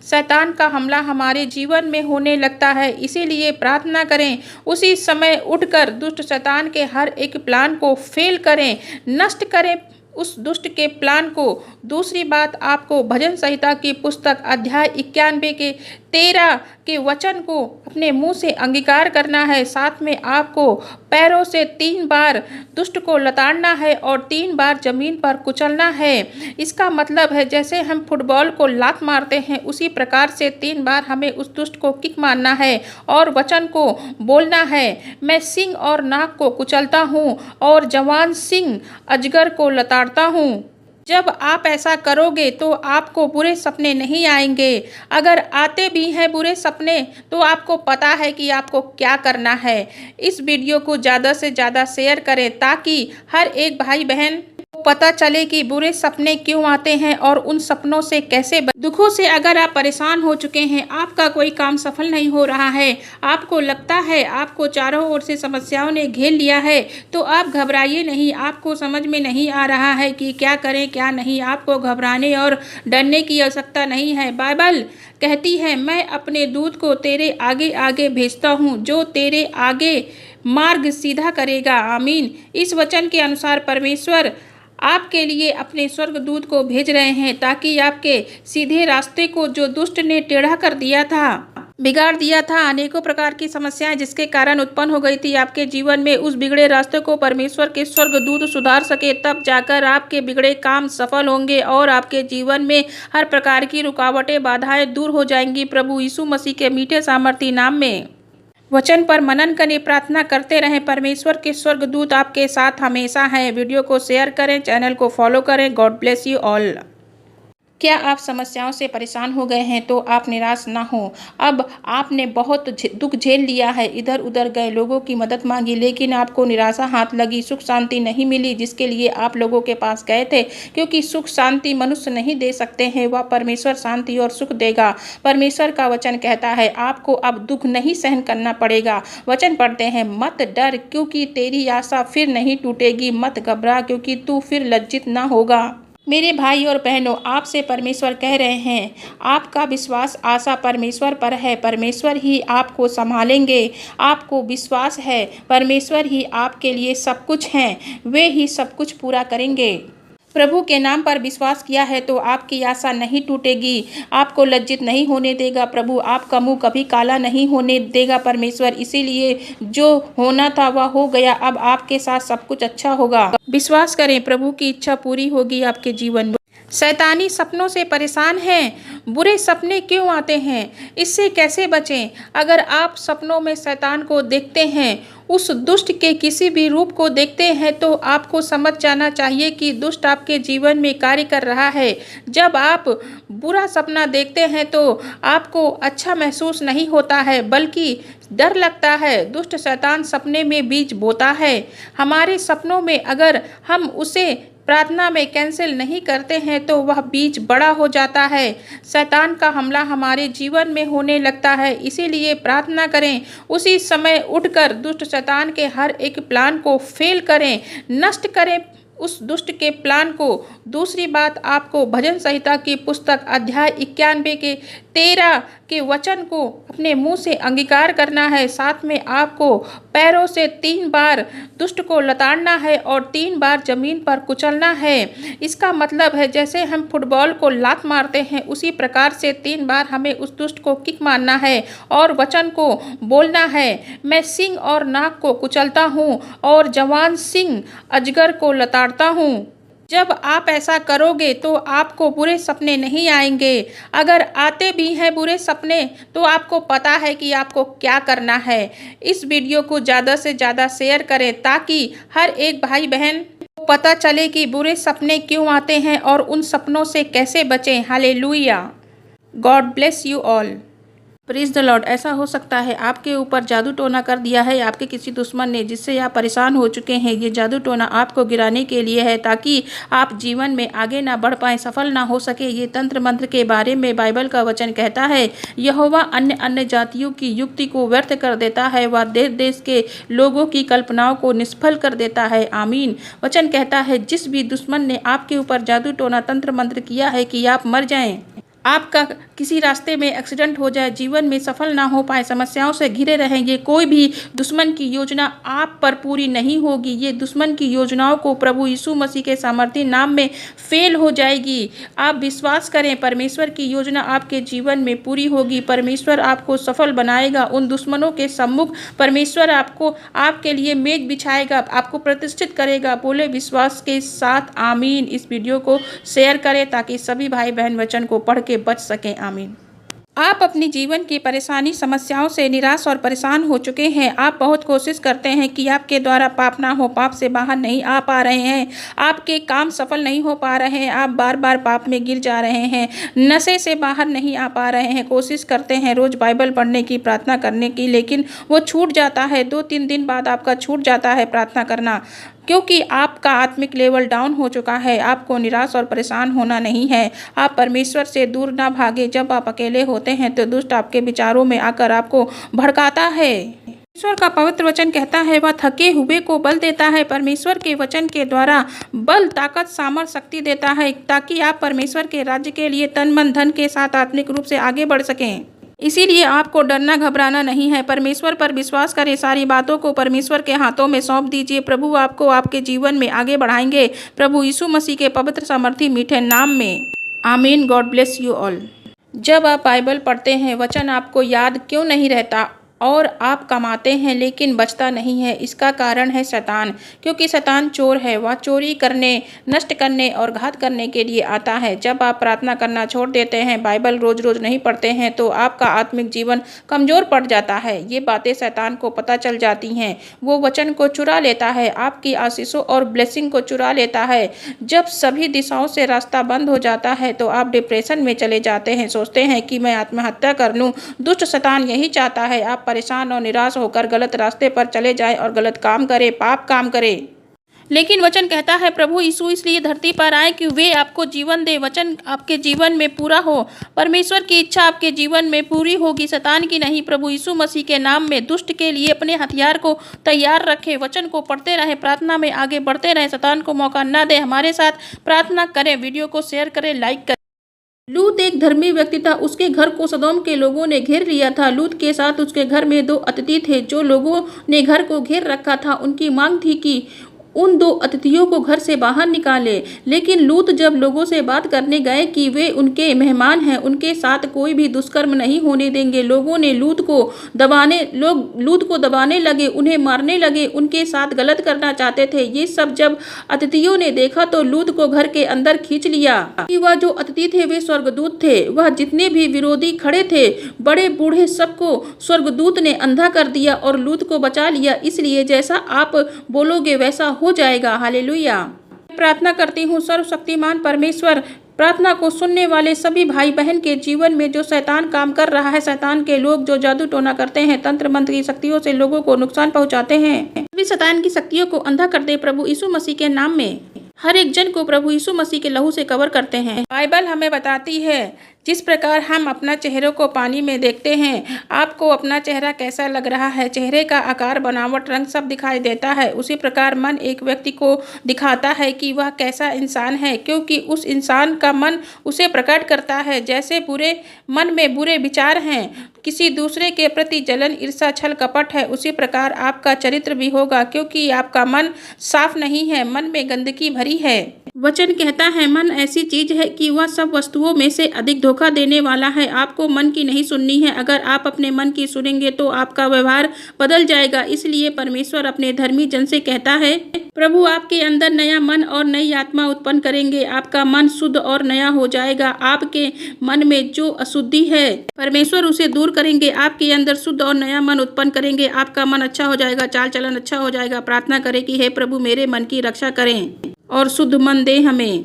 शैतान का हमला हमारे जीवन में होने लगता है, इसीलिए प्रार्थना करें। उसी समय उठकर दुष्ट शैतान के हर एक प्लान को फेल करें, नष्ट करें उस दुष्ट के प्लान को। दूसरी बात, आपको भजन संहिता की पुस्तक अध्याय 91 के 13 के वचन को अपने मुंह से अंगीकार करना है। साथ में आपको पैरों से 3 बार दुष्ट को लताड़ना है और 3 बार जमीन पर कुचलना है। इसका मतलब है जैसे हम फुटबॉल को लात मारते हैं, उसी प्रकार से 3 बार हमें उस दुष्ट को किक मारना है और वचन को बोलना है, मैं सिंह और नाग को कुचलता हूँ और जवान सिंह अजगर को लताड़ता हूँ। जब आप ऐसा करोगे तो आपको बुरे सपने नहीं आएंगे। अगर आते भी हैं बुरे सपने तो आपको पता है कि आपको क्या करना है। इस वीडियो को ज़्यादा से ज़्यादा शेयर करें ताकि हर एक भाई बहन को पता चले कि बुरे सपने क्यों आते हैं और उन सपनों से कैसे दुखों से अगर आप परेशान हो चुके हैं, आपका कोई काम सफल नहीं हो रहा है, आपको लगता है आपको चारों ओर से समस्याओं ने घेर लिया है, तो आप घबराइए नहीं। आपको समझ में नहीं आ रहा है कि क्या करें क्या नहीं, आपको घबराने और डरने की आवश्यकता नहीं है। बाइबल कहती है, मैं अपने दूत को तेरे आगे आगे भेजता हूँ जो तेरे आगे मार्ग सीधा करेगा। आमीन। इस वचन के अनुसार परमेश्वर आपके लिए अपने स्वर्गदूत को भेज रहे हैं ताकि आपके सीधे रास्ते को जो दुष्ट ने टेढ़ा कर दिया था, बिगाड़ दिया था, अनेकों प्रकार की समस्याएं जिसके कारण उत्पन्न हो गई थी आपके जीवन में, उस बिगड़े रास्ते को परमेश्वर के स्वर्गदूत सुधार सके। तब जाकर आपके बिगड़े काम सफल होंगे और आपके जीवन में हर प्रकार की रुकावटें बाधाएं दूर हो जाएंगी। प्रभु यीशु मसीह के मीठे सामर्थी नाम में वचन पर मनन करें, प्रार्थना करते रहें। परमेश्वर के स्वर्गदूत आपके साथ हमेशा हैं। वीडियो को शेयर करें, चैनल को फॉलो करें। God bless you all. क्या आप समस्याओं से परेशान हो गए हैं तो आप निराश ना हो। अब आपने बहुत दुख झेल लिया है, इधर उधर गए, लोगों की मदद मांगी, लेकिन आपको निराशा हाथ लगी, सुख शांति नहीं मिली जिसके लिए आप लोगों के पास गए थे। क्योंकि सुख शांति मनुष्य नहीं दे सकते हैं, वह परमेश्वर शांति और सुख देगा। परमेश्वर का वचन कहता है आपको अब दुख नहीं सहन करना पड़ेगा। वचन पढ़ते हैं, मत डर क्योंकि तेरी आशा फिर नहीं टूटेगी, मत घबरा क्योंकि तू फिर लज्जित ना होगा। मेरे भाई और बहनों, आपसे परमेश्वर कह रहे हैं आपका विश्वास आशा परमेश्वर पर है, परमेश्वर ही आपको संभालेंगे। आपको विश्वास है परमेश्वर ही आपके लिए सब कुछ हैं, वे ही सब कुछ पूरा करेंगे। प्रभु के नाम पर विश्वास किया है तो आपकी आशा नहीं टूटेगी, आपको लज्जित नहीं होने देगा प्रभु, आपका मुंह कभी काला नहीं होने देगा परमेश्वर। इसीलिए जो होना था वह हो गया, अब आपके साथ सब कुछ अच्छा होगा। विश्वास करें, प्रभु की इच्छा पूरी होगी आपके जीवन में। शैतानी सपनों से परेशान हैं, बुरे सपने क्यों आते हैं, इससे कैसे बचें। अगर आप सपनों में शैतान को देखते हैं, उस दुष्ट के किसी भी रूप को देखते हैं, तो आपको समझ जाना चाहिए कि दुष्ट आपके जीवन में कार्य कर रहा है। जब आप बुरा सपना देखते हैं तो आपको अच्छा महसूस नहीं होता है, बल्कि डर लगता है। दुष्ट शैतान सपने में बीज बोता है। हमारे सपनों में अगर हम उसे प्रार्थना में कैंसिल नहीं करते हैं तो वह बीज बड़ा हो जाता है। शैतान का हमला हमारे जीवन में होने लगता है, इसीलिए प्रार्थना करें। उसी समय उठकर दुष्ट शैतान के हर एक प्लान को फेल करें, नष्ट करें उस दुष्ट के प्लान को। दूसरी बात, आपको भजन संहिता की पुस्तक अध्याय 91 के 13 के वचन को अपने मुंह से अंगीकार करना है। साथ में आपको पैरों से 3 बार दुष्ट को लताड़ना है और 3 बार जमीन पर कुचलना है। इसका मतलब है जैसे हम फुटबॉल को लात मारते हैं, उसी प्रकार से 3 बार हमें उस दुष्ट को किक मारना है और वचन को बोलना है, मैं सिंह और नाग को कुचलता हूँ और जवान सिंह अजगर को लताड़ता हूँ। जब आप ऐसा करोगे तो आपको बुरे सपने नहीं आएंगे। अगर आते भी हैं बुरे सपने तो आपको पता है कि आपको क्या करना है। इस वीडियो को ज़्यादा से ज़्यादा शेयर करें ताकि हर एक भाई बहन को पता चले कि बुरे सपने क्यों आते हैं और उन सपनों से कैसे बचें। Hallelujah. God bless you all. Praise the Lord. ऐसा हो सकता है आपके ऊपर जादू टोना कर दिया है आपके किसी दुश्मन ने, जिससे आप परेशान हो चुके हैं। ये जादू टोना आपको गिराने के लिए है ताकि आप जीवन में आगे ना बढ़ पाएं, सफल ना हो सके। ये तंत्र मंत्र के बारे में बाइबल का वचन कहता है, यहोवा अन्य अन्य जातियों की युक्ति को व्यर्थ कर देता है, वह देश देश के लोगों की कल्पनाओं को निष्फल कर देता है। आमीन। वचन कहता है, जिस भी दुश्मन ने आपके ऊपर जादू टोना तंत्र मंत्र किया है कि आप मर जाएं, आपका किसी रास्ते में एक्सीडेंट हो जाए, जीवन में सफल ना हो पाए, समस्याओं से घिरे रहेंगे, कोई भी दुश्मन की योजना आप पर पूरी नहीं होगी। ये दुश्मन की योजनाओं को प्रभु यीशु मसीह के सामर्थी नाम में फेल हो जाएगी। आप विश्वास करें, परमेश्वर की योजना आपके जीवन में पूरी होगी। परमेश्वर आपको सफल बनाएगा। उन दुश्मनों के सम्मुख परमेश्वर आपके लिए मेज बिछाएगा, आपको प्रतिष्ठित करेगा। बोले विश्वास के साथ आमीन। इस वीडियो को शेयर करें ताकि सभी भाई बहन वचन को पढ़ के बच सकें। आमीन। आप अपनी जीवन की परेशानी समस्याओं से निराश और परेशान हो चुके हैं। आप बहुत कोशिश करते हैं कि आपके द्वारा पाप ना हो, पाप से बाहर नहीं आ पा रहे हैं, आपके काम सफल नहीं हो पा रहे हैं, आप बार बार पाप में गिर जा रहे हैं, नशे से बाहर नहीं आ पा रहे हैं। कोशिश करते हैं रोज़ बाइबल पढ़ने की, प्रार्थना करने की, लेकिन वो छूट जाता है। 2-3 दिन बाद आपका छूट जाता है प्रार्थना करना, क्योंकि आपका आत्मिक लेवल डाउन हो चुका है। आपको निराश और परेशान होना नहीं है। आप परमेश्वर से दूर ना भागे। जब आप अकेले होते हैं तो दुष्ट आपके विचारों में आकर आपको भड़काता है। ईश्वर का पवित्र वचन कहता है वह थके हुए को बल देता है। परमेश्वर के वचन के द्वारा बल, ताकत, सामर्थ, शक्ति देता है ताकि आप परमेश्वर के राज्य के लिए तन मन धन के साथ आत्मिक रूप से आगे बढ़ सकें। इसीलिए आपको डरना घबराना नहीं है। परमेश्वर पर विश्वास करें, सारी बातों को परमेश्वर के हाथों में सौंप दीजिए। प्रभु आपको आपके जीवन में आगे बढ़ाएंगे, प्रभु यीशु मसीह के पवित्र सामर्थी मीठे नाम में। आमीन। God bless you all. जब आप बाइबल पढ़ते हैं, वचन आपको याद क्यों नहीं रहता और आप कमाते हैं लेकिन बचता नहीं है? इसका कारण है शैतान, क्योंकि शैतान चोर है। वह चोरी करने, नष्ट करने और घात करने के लिए आता है। जब आप प्रार्थना करना छोड़ देते हैं, बाइबल रोज रोज नहीं पढ़ते हैं, तो आपका आत्मिक जीवन कमज़ोर पड़ जाता है। ये बातें शैतान को पता चल जाती हैं। वो वचन को चुरा लेता है, आपकी आशीषों और ब्लेसिंग को चुरा लेता है। जब सभी दिशाओं से रास्ता बंद हो जाता है तो आप डिप्रेशन में चले जाते हैं, सोचते हैं कि मैं आत्महत्या कर लूँ। दुष्ट शैतान यही चाहता है आप परेशान और निराश होकर गलत रास्ते पर चले जाएं और गलत काम करें, पाप काम करें। लेकिन वचन कहता है प्रभु यीशु इसलिए धरती पर आए कि वे आपको जीवन दे, वचन आपके जीवन में पूरा हो। परमेश्वर की इच्छा आपके जीवन में पूरी होगी, शैतान की नहीं। प्रभु यीशु मसीह के नाम में दुष्ट के लिए अपने हथियार को तैयार रखें। वचन को पढ़ते रहें, प्रार्थना में आगे बढ़ते रहें, शैतान को मौका न दें। हमारे साथ प्रार्थना करें, वीडियो को शेयर करें, लाइक करें। लूत एक धर्मी व्यक्ति था। उसके घर को सदोम के लोगों ने घेर लिया था। लूत के साथ उसके घर में 2 अतिथि थे। जो लोगों ने घर को घेर रखा था, उनकी मांग थी कि उन 2 अतिथियों को घर से बाहर निकाले। लेकिन लूत जब लोगों से बात करने गए कि वे उनके मेहमान हैं, उनके साथ कोई भी दुष्कर्म नहीं होने देंगे, लोगों ने लूत को दबाने लगे, उन्हें मारने लगे, उनके साथ गलत करना चाहते थे। ये सब जब अतिथियों ने देखा तो लूत को घर के अंदर खींच लिया कि वह जो अतिथि थे वे स्वर्गदूत थे। वह जितने भी विरोधी खड़े थे, बड़े बूढ़े, सबको स्वर्गदूत ने अंधा कर दिया और लूत को बचा लिया। इसलिए जैसा आप बोलोगे वैसा हो जाएगा। हालेलुया। प्रार्थना करती हूँ सर्वशक्तिमान परमेश्वर प्रार्थना को सुनने वाले सभी भाई बहन के जीवन में जो शैतान काम कर रहा है, शैतान के लोग जो जादू टोना करते हैं, तंत्र मंत्र की शक्तियों से लोगों को नुकसान पहुंचाते हैं, सभी शैतान की शक्तियों को अंधा कर दे प्रभु यीशु मसीह के नाम में। हर एक जन को प्रभु यीशु मसीह के लहू से कवर करते हैं। बाइबल हमें बताती है जिस प्रकार हम अपना चेहरे को पानी में देखते हैं, आपको अपना चेहरा कैसा लग रहा है, चेहरे का आकार, बनावट, रंग सब दिखाई देता है। उसी प्रकार मन एक व्यक्ति को दिखाता है कि वह कैसा इंसान है, क्योंकि उस इंसान का मन उसे प्रकट करता है। जैसे बुरे मन में बुरे विचार हैं, किसी दूसरे के प्रति जलन, ईर्ष्या, छल, कपट है, उसी प्रकार आपका चरित्र भी होगा, क्योंकि आपका मन साफ नहीं है, मन में गंदगी भरी है। वचन कहता है मन ऐसी चीज है कि वह सब वस्तुओं में से अधिक धोखा देने वाला है। आपको मन की नहीं सुननी है। अगर आप अपने मन की सुनेंगे तो आपका व्यवहार बदल जाएगा। इसलिए परमेश्वर अपने धर्मी जन से कहता है प्रभु आपके अंदर नया मन और नई आत्मा उत्पन्न करेंगे। आपका मन शुद्ध और नया हो जाएगा। आपके मन में जो अशुद्धि है परमेश्वर उसे दूर करेंगे। आपके अंदर शुद्ध और नया मन उत्पन्न करेंगे। आपका मन अच्छा हो जाएगा, चाल चलन अच्छा हो जाएगा। प्रार्थना करें कि हे प्रभु मेरे मन की रक्षा करें और शुद्ध मन दे हमें।